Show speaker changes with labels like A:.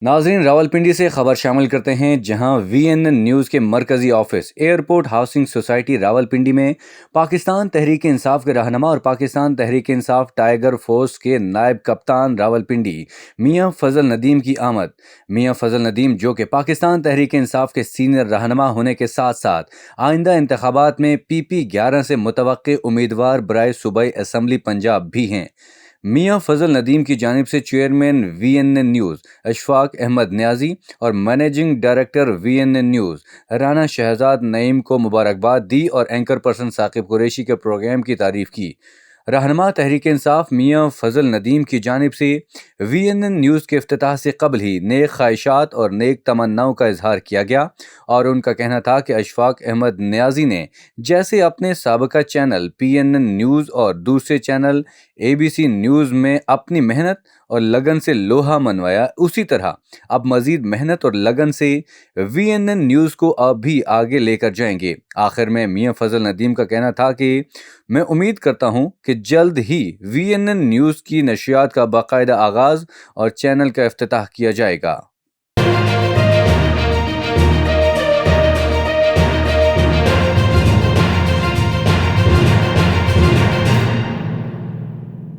A: ناظرین، راولپنڈی سے خبر شامل کرتے ہیں جہاں وی این این نیوز کے مرکزی office airport housing society Rawalpindi میں پاکستان تحریک انصاف کے رہنما اور پاکستان تحریک انصاف ٹائیگر فورس کے نائب کپتان راولپنڈی میاں فضل ندیم کی آمد۔ میاں فضل ندیم، جو کہ پاکستان تحریک انصاف کے سینئر رہنما ہونے کے ساتھ ساتھ آئندہ انتخابات میں PP11 سے متوقع امیدوار برائے صوبائی اسمبلی پنجاب بھی ہیں، میاں فضل ندیم کی جانب سے chairman V N N news Ashfaq Ahmed Niazi اور managing director V N N news Rana Shahzad Naeem کو مبارکباد دی اور اینکر پرسن ثاقب قریشی کے پروگرام کی تعریف کی۔ رہنما تحریک انصاف میاں فضل ندیم کی جانب سے وی این این نیوز کے افتتاح سے قبل ہی نیک خواہشات اور نیک تمناؤں کا اظہار کیا گیا، اور ان کا کہنا تھا کہ اشفاق احمد نیازی نے جیسے اپنے سابقہ چینل PNN نیوز اور دوسرے چینل ABC نیوز میں اپنی محنت اور لگن سے لوہا منوایا، اسی طرح اب مزید محنت اور لگن سے VNN نیوز کو اب بھی آگے لے کر جائیں گے۔ آخر میں میاں فضل ندیم کا کہنا تھا کہ میں امید کرتا ہوں کہ جلد ہی VNN نیوز کی نشریات کا باقاعدہ آغاز اور چینل کا افتتاح کیا جائے گا۔